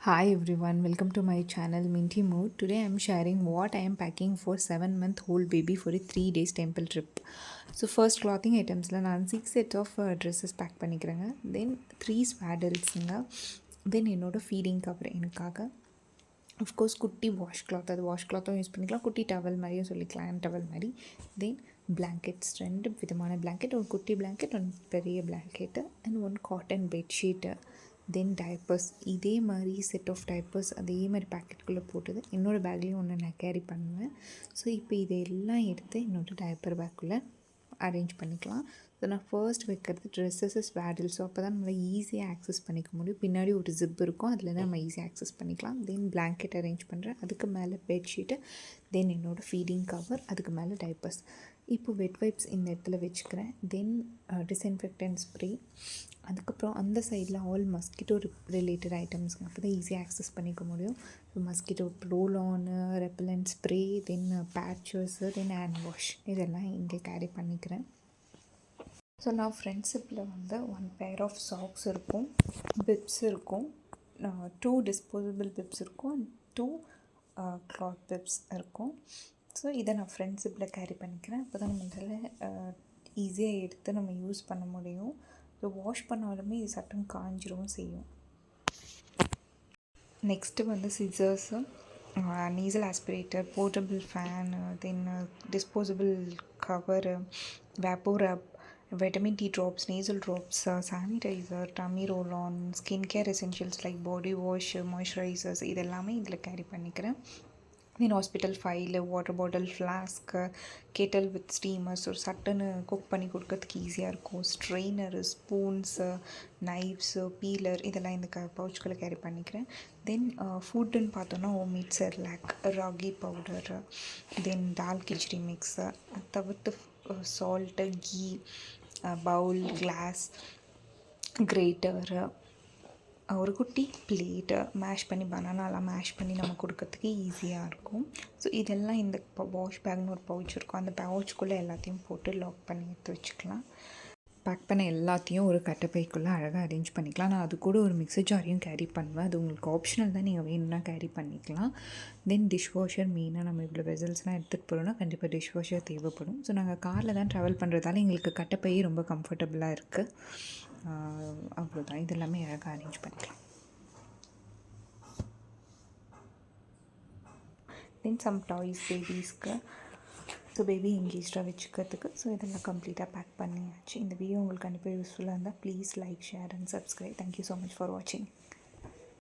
Hi everyone, welcome to my channel Minty Mood. Today I am sharing what I am packing for 7-month-old baby for a 3 days temple trip. So first clothing items la நான் 6 set of dresses pack பண்ணிக்கிறேங்க. Then 3 swaddlesங்க. Then என்னோட feeding cover எனக்காக. Of course குட்டி wash cloth, அது wash கிளாத்தும் use பண்ணிக்கலாம், குட்டி towel மாதிரியும் சொல்லிக்கலாம், ஹேண்ட் டவல் மாதிரி. தென் பிளாங்கெட்ஸ், 2 விதமான பிளாங்கெட், ஒரு குட்டி பிளாங்கெட், ஒன் பெரிய blanket and one cotton bedsheet. Then diapers, இதே மாதிரி செட் ஆஃப் டைப்பர்ஸ் அதே மாதிரி பேக்கெட்டுக்குள்ளே போட்டது என்னோடய பேக்லேயும் ஒன்று நான் கேரி பண்ணுவேன். ஸோ இப்போ இதையெல்லாம் எடுத்து என்னோடய டைப்பர் பேக்குள்ளே அரேஞ்ச் பண்ணிக்கலாம். ஸோ நான் ஃபர்ஸ்ட் வைக்கிறது ட்ரெஸ்ஸஸ் ஸ்வேடில். ஸோ அப்போ தான் நம்ம ஈஸியாக ஆக்சஸ் பண்ணிக்க முடியும். பின்னாடி ஒரு ஜிப் இருக்கும், அதில் தான் நம்ம ஈஸியாக ஆக்சஸ் பண்ணிக்கலாம். தென் பிளாங்கெட் அரேஞ்ச் பண்ணுறேன், அதுக்கு மேலே பெட்ஷீட்டு, தென் என்னோடய ஃபீடிங் கவர், அதுக்கு மேலே டைப்பர்ஸ். இப்போ வெட் வைப்ஸ் இந்த இடத்துல வச்சுக்கிறேன். தென் டிஸ்இன்ஃபெக்டன்ட் ஸ்ப்ரே, அதுக்கப்புறம் அந்த சைடில் ஆல் மஸ்கிட்டோ ரிலேட்டட் ஐட்டம்ஸுங்க. அப்போ தான் ஈஸியாக ஆக்சஸ் பண்ணிக்க முடியும். ஸோ மஸ்கிட்டோ ரோலானு, ரெப்பலண்ட் ஸ்ப்ரே, தென் பேட்சஸ்ஸு, தென் ஹேண்ட் வாஷ், இதெல்லாம் இங்கே கேரி பண்ணிக்கிறேன். ஸோ நான் ஃப்ரெண்ட்ஷிப்பில் வந்து 1 pair ஆஃப் சாக்ஸ் இருக்கும், பிப்ஸ் இருக்கும், 2 டிஸ்போசபிள் பிப்ஸ் இருக்கும், 2 கிளாத் பிப்ஸ் இருக்கும். ஸோ இதை நான் ஃப்ரெண்ட்ஷிப்பில் கேரி பண்ணிக்கிறேன். அப்போ தான் நம்மளால் ஈஸியாக எடுத்து நம்ம யூஸ் பண்ண முடியும். ஸோ வாஷ் பண்ணாலுமே இது சட்டன் காஞ்சிரவும் செய்யும். நெக்ஸ்ட்டு வந்து scissors, nasal aspirator, portable fan, then disposable cover, vaporub, vitamin T drops, nasal drops, sanitizer, tummy roll-on, skincare essentials like body wash, moisturizers, இதெல்லாமே இதில் கேரி பண்ணிக்கிறேன். Then hospital file, water bottle, flask, kettle with steamers, ஒரு சட்டுன்னு cook பண்ணி கொடுக்கறதுக்கு ஈஸியாக இருக்கும், strainer, spoons, knives, peeler, இதெல்லாம் இந்த பவுச்சுக்குள்ளே கேரி பண்ணிக்கிறேன். தென் ஃபுட்டுன்னு பார்த்தோன்னா homemade Cerelac, ragi powder, then dal khichdi mix, தவிர்த்து salt, ghee, bowl, glass, grater, ஒரு குட்டி பிளேட்டு, மேஷ் பண்ணி பனானாலாம் மேஷ் பண்ணி நம்ம கொடுக்கறதுக்கு ஈஸியாக இருக்கும். ஸோ இதெல்லாம் இந்த வாஷ் பேக்னு ஒரு பவுச் இருக்கும், அந்த பவுச்சுக்குள்ளே எல்லாத்தையும் போட்டு லாக் பண்ணி எடுத்து வச்சுக்கலாம். பேக் பண்ண எல்லாத்தையும் ஒரு கட்டைப்பைக்குள்ளே அழகாக அரேஞ்ச் பண்ணிக்கலாம். நான் அது கூட ஒரு மிக்ஸர் ஜாரையும் கேரி பண்ணுவேன், அது உங்களுக்கு ஆப்ஷனல் தான், நீங்கள் வேணும்னா கேரி பண்ணிக்கலாம். தென் டிஷ் வாஷர், மெயினாக நம்ம இவ்வளோ வெசல்ஸ்லாம் எடுத்துகிட்டு போகிறோன்னா கண்டிப்பாக டிஷ் வாஷர் தேவைப்படும். ஸோ நாங்கள் காரில் தான் ட்ராவல் பண்ணுறதால எங்களுக்கு கட்டைப்பை ரொம்ப கம்ஃபர்டபுளாக இருக்குது. அவ்வளோதான், இதெல்லாமே அழகாக அரேஞ்ச் பண்ணிக்கலாம். Then some toys பேபிஸ்க்கு, so baby எங்கேஜாக வச்சுக்கிறதுக்கு. ஸோ இதெல்லாம் கம்ப்ளீட்டாக பேக் பண்ணியாச்சு. இந்த வீடியோ உங்களுக்கு கண்டிப்பாக யூஸ்ஃபுல்லாக இருந்தால் please like, share and subscribe. Thank you so much for வாட்சிங்.